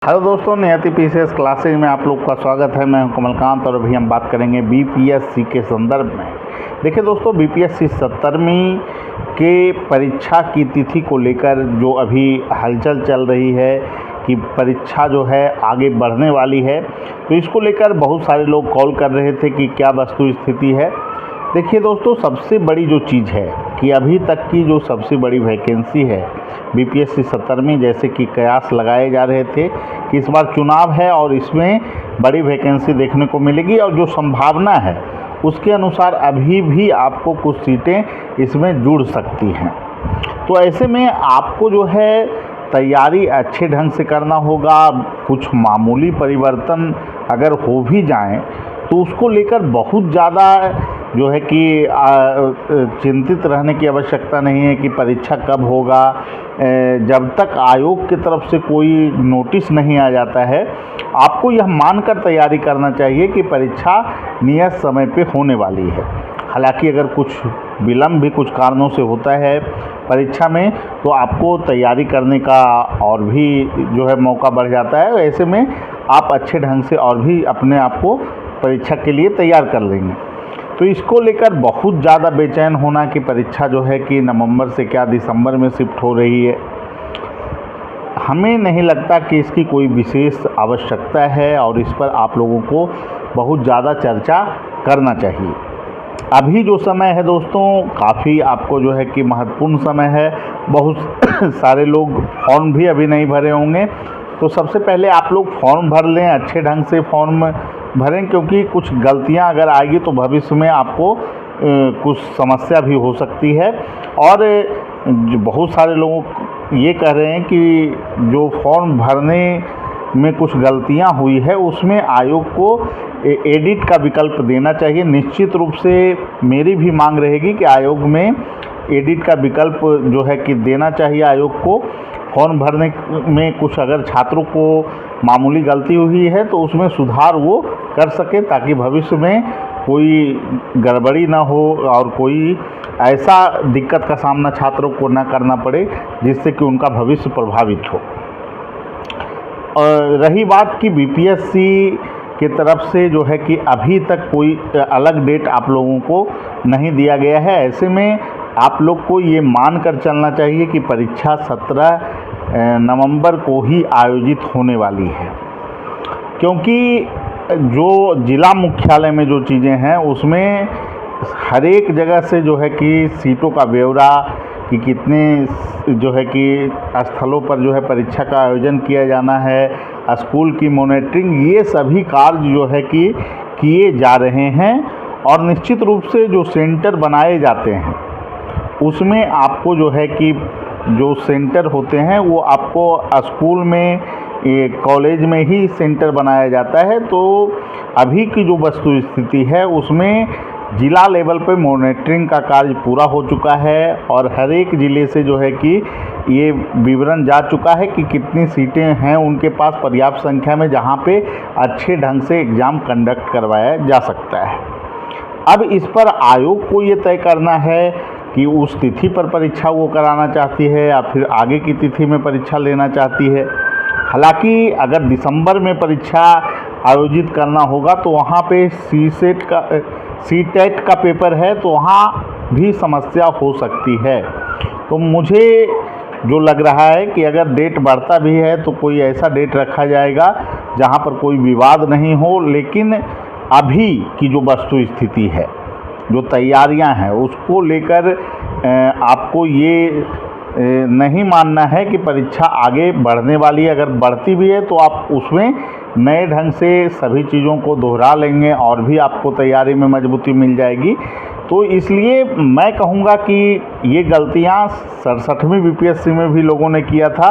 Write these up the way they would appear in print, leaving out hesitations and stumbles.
Hello दोस्तों, नियति PCS classes में आप लोग का स्वागत है। मैं हूं कमलकांत और अभी हम बात करेंगे बीपीएससी के संदर्भ में। देखिए दोस्तों, बीपीएससी 17वीं के परीक्षा की तिथि को लेकर जो अभी हलचल चल रही है कि परीक्षा जो है आगे बढ़ने वाली है, तो इसको लेकर बहुत सारे लोग कॉल कर रहे थे कि क्या वस्तु स्थिति है। देखिए दोस्तों, सबसे बड़ी जो चीज़ है कि अभी तक की जो सबसे बड़ी वैकेंसी है बीपीएससी 17वीं, जैसे कि कयास लगाए जा रहे थे कि इस बार चुनाव है और इसमें बड़ी वैकेंसी देखने को मिलेगी, और जो संभावना है उसके अनुसार अभी भी आपको कुछ सीटें इसमें जुड़ सकती हैं। तो ऐसे में आपको जो है तैयारी अच्छे ढंग से करना होगा। कुछ मामूली परिवर्तन अगर हो भी जाएं तो उसको लेकर बहुत ज़्यादा जो है कि चिंतित रहने की आवश्यकता नहीं है कि परीक्षा कब होगा। जब तक आयोग की तरफ से कोई नोटिस नहीं आ जाता है, आपको यह मानकर तैयारी करना चाहिए कि परीक्षा नियत समय पे होने वाली है। हालांकि अगर कुछ विलम्ब भी कुछ कारणों से होता है परीक्षा में, तो आपको तैयारी करने का और भी जो है मौका बढ़ जाता है। ऐसे में आप अच्छे ढंग से और भी अपने आप को परीक्षा के लिए तैयार कर लेंगे। तो इसको लेकर बहुत ज़्यादा बेचैन होना कि परीक्षा जो है कि नवंबर से क्या दिसंबर में शिफ्ट हो रही है, हमें नहीं लगता कि इसकी कोई विशेष आवश्यकता है और इस पर आप लोगों को बहुत ज़्यादा चर्चा करना चाहिए। अभी जो समय है दोस्तों, काफ़ी आपको जो है कि महत्वपूर्ण समय है। बहुत सारे लोग फॉर्म भी अभी नहीं भरे होंगे, तो सबसे पहले आप लोग फॉर्म भर लें, अच्छे ढंग से फॉर्म भरें, क्योंकि कुछ गलतियां अगर आएगी तो भविष्य में आपको कुछ समस्या भी हो सकती है। और बहुत सारे लोग ये कह रहे हैं कि जो फॉर्म भरने में कुछ गलतियां हुई है उसमें आयोग को एडिट का विकल्प देना चाहिए। निश्चित रूप से मेरी भी मांग रहेगी कि आयोग में एडिट का विकल्प जो है कि देना चाहिए आयोग को। फॉर्म भरने में कुछ अगर छात्रों को मामूली गलती हुई है तो उसमें सुधार वो कर सके, ताकि भविष्य में कोई गड़बड़ी ना हो और कोई ऐसा दिक्कत का सामना छात्रों को ना करना पड़े जिससे कि उनका भविष्य प्रभावित हो। और रही बात कि बीपीएससी की तरफ से जो है कि अभी तक कोई अलग डेट आप लोगों को नहीं दिया गया है। ऐसे में आप लोग को ये मान कर चलना चाहिए कि परीक्षा 17 नवंबर को ही आयोजित होने वाली है, क्योंकि जो ज़िला मुख्यालय में जो चीज़ें हैं उसमें हर एक जगह से जो है कि सीटों का ब्यौरा कि कितने जो है कि स्थलों पर जो है परीक्षा का आयोजन किया जाना है, स्कूल की मॉनिटरिंग, ये सभी कार्य जो है कि किए जा रहे हैं। और निश्चित रूप से जो सेंटर बनाए जाते हैं उसमें आपको जो है कि जो सेंटर होते हैं वो आपको स्कूल में, कॉलेज में ही सेंटर बनाया जाता है। तो अभी की जो वस्तु स्थिति है उसमें ज़िला लेवल पे मॉनिटरिंग का कार्य पूरा हो चुका है और हर एक ज़िले से जो है कि ये विवरण जा चुका है कि कितनी सीटें हैं उनके पास पर्याप्त संख्या में, जहाँ पे अच्छे ढंग से एग्ज़ाम कंडक्ट करवाया जा सकता है। अब इस पर आयोग को ये तय करना है कि उस तिथि पर परीक्षा वो कराना चाहती है या फिर आगे की तिथि में परीक्षा लेना चाहती है। हालांकि अगर दिसंबर में परीक्षा आयोजित करना होगा तो वहाँ पे सीटेट का पेपर है, तो वहाँ भी समस्या हो सकती है। तो मुझे जो लग रहा है कि अगर डेट बढ़ता भी है तो कोई ऐसा डेट रखा जाएगा जहाँ पर कोई विवाद नहीं हो। लेकिन अभी की जो वस्तु स्थिति है, जो तैयारियां हैं, उसको लेकर आपको ये नहीं मानना है कि परीक्षा आगे बढ़ने वाली है। अगर बढ़ती भी है तो आप उसमें नए ढंग से सभी चीज़ों को दोहरा लेंगे और भी आपको तैयारी में मजबूती मिल जाएगी। तो इसलिए मैं कहूँगा कि ये गलतियाँ 67वीं बीपीएससी में भी लोगों ने किया था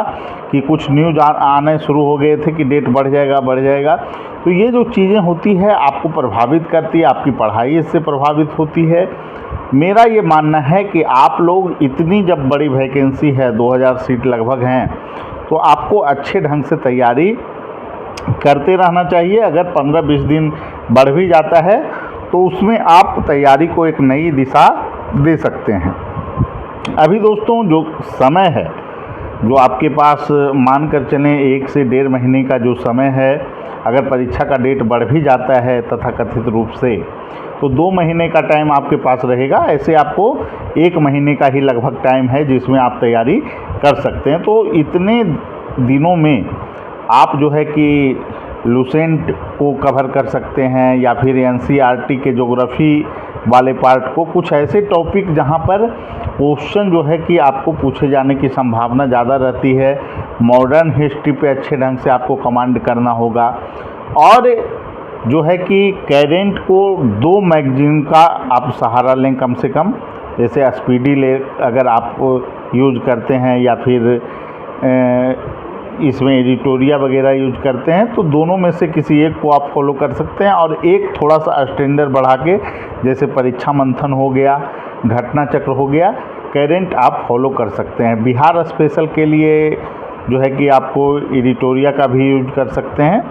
कि कुछ न्यूज़ आने शुरू हो गए थे कि डेट बढ़ जाएगा। तो ये जो चीज़ें होती है आपको प्रभावित करती है, आपकी पढ़ाई इससे प्रभावित होती है। मेरा ये मानना है कि आप लोग इतनी जब बड़ी वैकेंसी है, 2000 सीट लगभग हैं, तो आपको अच्छे ढंग से तैयारी करते रहना चाहिए। अगर 15-20 दिन बढ़ भी जाता है तो उसमें आप तैयारी को एक नई दिशा दे सकते हैं। अभी दोस्तों जो समय है जो आपके पास मान कर चलें 1 से 1.5 महीने का जो समय है, अगर परीक्षा का डेट बढ़ भी जाता है तथाकथित रूप से, तो 2 महीने का टाइम आपके पास रहेगा। ऐसे आपको 1 महीने का ही लगभग टाइम है जिसमें आप तैयारी कर सकते हैं। तो इतने दिनों में आप जो है कि लुसेंट को कवर कर सकते हैं या फिर एनसीईआरटी के ज्योग्राफी वाले पार्ट को, कुछ ऐसे टॉपिक जहां पर क्वेश्चन जो है कि आपको पूछे जाने की संभावना ज़्यादा रहती है। मॉडर्न हिस्ट्री पे अच्छे ढंग से आपको कमांड करना होगा, और जो है कि करेंट को 2 मैगजीन का आप सहारा लें कम से कम, जैसे स्पीडी ले अगर आप यूज करते हैं या फिर इसमें एडिटोरिया वगैरह यूज करते हैं, तो दोनों में से किसी एक को आप फॉलो कर सकते हैं। और एक थोड़ा सा स्टैंडर्ड बढ़ा के, जैसे परीक्षा मंथन हो गया, घटना चक्र हो गया, करेंट आप फॉलो कर सकते हैं। बिहार स्पेशल के लिए जो है कि आपको एडिटोरिया का भी यूज कर सकते हैं।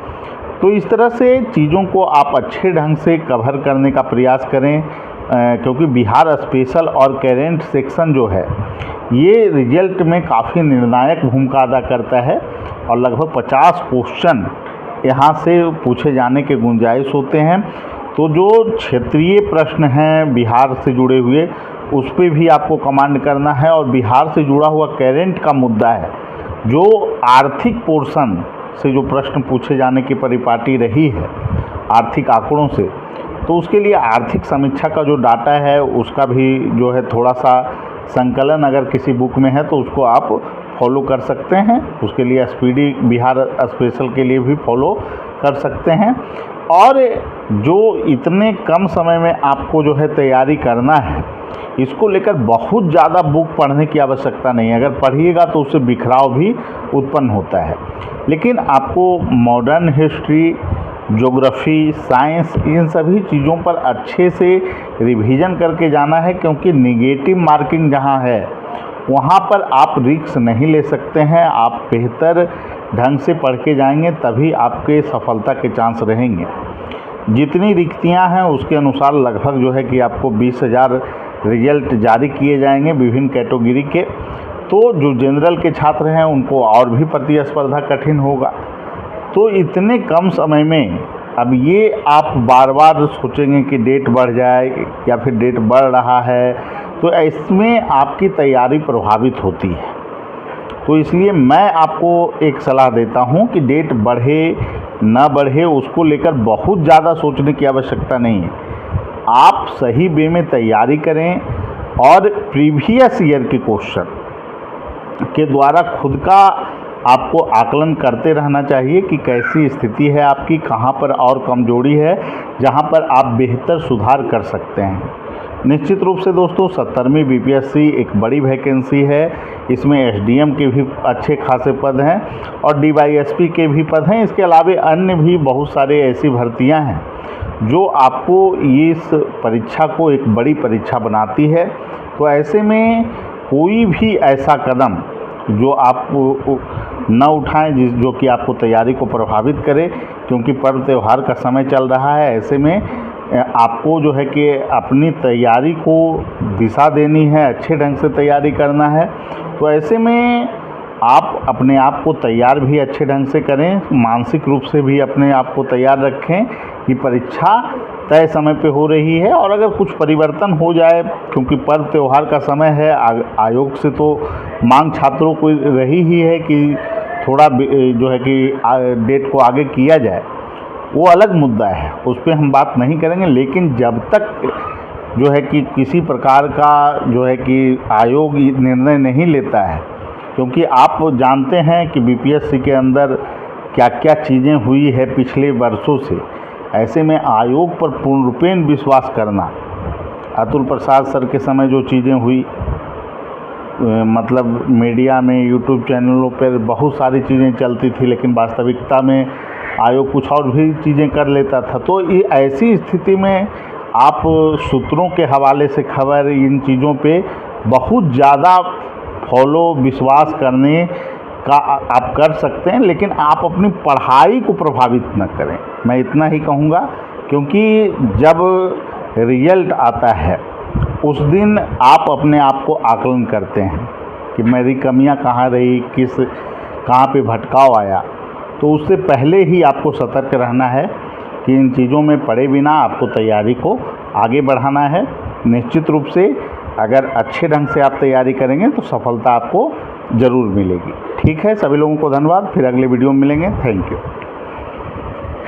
तो इस तरह से चीज़ों को आप अच्छे ढंग से कवर करने का प्रयास करें, क्योंकि बिहार स्पेशल और करेंट सेक्शन जो है ये रिजल्ट में काफ़ी निर्णायक भूमिका अदा करता है, और लगभग 50 क्वेश्चन यहाँ से पूछे जाने के गुंजाइश होते हैं। तो जो क्षेत्रीय प्रश्न हैं बिहार से जुड़े हुए, उस पर भी आपको कमांड करना है। और बिहार से जुड़ा हुआ करेंट का मुद्दा है, जो आर्थिक पोर्शन से जो प्रश्न पूछे जाने की परिपाटी रही है आर्थिक आंकड़ों से, तो उसके लिए आर्थिक समीक्षा का जो डाटा है उसका भी जो है थोड़ा सा संकलन अगर किसी बुक में है तो उसको आप फॉलो कर सकते हैं। उसके लिए स्पीडी बिहार स्पेशल के लिए भी फॉलो कर सकते हैं। और जो इतने कम समय में आपको जो है तैयारी करना है, इसको लेकर बहुत ज़्यादा बुक पढ़ने की आवश्यकता नहीं है। अगर पढ़िएगा तो उससे बिखराव भी उत्पन्न होता है। लेकिन आपको मॉडर्न हिस्ट्री, ज्योग्राफी, साइंस, इन सभी चीज़ों पर अच्छे से रिवीजन करके जाना है, क्योंकि निगेटिव मार्किंग जहाँ है वहाँ पर आप रिस्क नहीं ले सकते हैं। आप बेहतर ढंग से पढ़ के जाएंगे तभी आपके सफलता के चांस रहेंगे। जितनी रिक्तियाँ हैं उसके अनुसार लगभग जो है कि आपको 20,000 रिजल्ट जारी किए जाएंगे विभिन्न कैटेगरी के। तो जो जनरल के छात्र हैं उनको और भी प्रतिस्पर्धा कठिन होगा। तो इतने कम समय में अब ये आप बार बार सोचेंगे कि डेट बढ़ जाए या फिर डेट बढ़ रहा है, तो इसमें आपकी तैयारी प्रभावित होती है। तो इसलिए मैं आपको एक सलाह देता हूं कि डेट बढ़े ना बढ़े उसको लेकर बहुत ज़्यादा सोचने की आवश्यकता नहीं है। आप सही वे में तैयारी करें और प्रीवियस ईयर के क्वेश्चन के द्वारा खुद का आपको आकलन करते रहना चाहिए कि कैसी स्थिति है आपकी, कहां पर और कमजोरी है, जहां पर आप बेहतर सुधार कर सकते हैं। निश्चित रूप से दोस्तों 70वीं बीपीएससी एक बड़ी वैकेंसी है। इसमें एसडीएम के भी अच्छे खासे पद हैं और डीवाईएसपी के भी पद हैं। इसके अलावा अन्य भी बहुत सारे ऐसी भर्तियां हैं जो आपको इस परीक्षा को एक बड़ी परीक्षा बनाती है। तो ऐसे में कोई भी ऐसा कदम जो आप न उठाएं जो कि आपको तैयारी को प्रभावित करे, क्योंकि पर्व त्यौहार का समय चल रहा है। ऐसे में आपको जो है कि अपनी तैयारी को दिशा देनी है, अच्छे ढंग से तैयारी करना है। तो ऐसे में आप अपने आप को तैयार भी अच्छे ढंग से करें, मानसिक रूप से भी अपने आप को तैयार रखें कि परीक्षा तय समय पे हो रही है। और अगर कुछ परिवर्तन हो जाए, क्योंकि पर्व त्यौहार का समय है, आयोग से तो मांग छात्रों को रही ही है कि थोड़ा जो है कि डेट को आगे किया जाए, वो अलग मुद्दा है, उस पर हम बात नहीं करेंगे। लेकिन जब तक जो है कि किसी प्रकार का जो है कि आयोग निर्णय नहीं लेता है, क्योंकि आप जानते हैं कि बीपीएससी के अंदर क्या क्या चीज़ें हुई है पिछले वर्षों से, ऐसे में आयोग पर पूर्णरूपेण विश्वास करना, अतुल प्रसाद सर के समय जो चीज़ें हुई, मतलब मीडिया में, यूट्यूब चैनलों पर बहुत सारी चीज़ें चलती थी, लेकिन वास्तविकता में आयोग कुछ और भी चीज़ें कर लेता था। तो ये ऐसी स्थिति में आप सूत्रों के हवाले से खबर, इन चीज़ों पे बहुत ज़्यादा फॉलो विश्वास करने का आप कर सकते हैं, लेकिन आप अपनी पढ़ाई को प्रभावित न करें, मैं इतना ही कहूँगा। क्योंकि जब रिजल्ट आता है उस दिन आप अपने आप को आकलन करते हैं कि कि मेरी कमियां कहाँ रही, कहाँ पे भटकाव आया। तो उससे पहले ही आपको सतर्क रहना है कि इन चीज़ों में पड़े बिना आपको तैयारी को आगे बढ़ाना है। निश्चित रूप से अगर अच्छे ढंग से आप तैयारी करेंगे तो सफलता आपको ज़रूर मिलेगी। ठीक है, सभी लोगों को धन्यवाद। फिर अगले वीडियो में मिलेंगे। Thank you.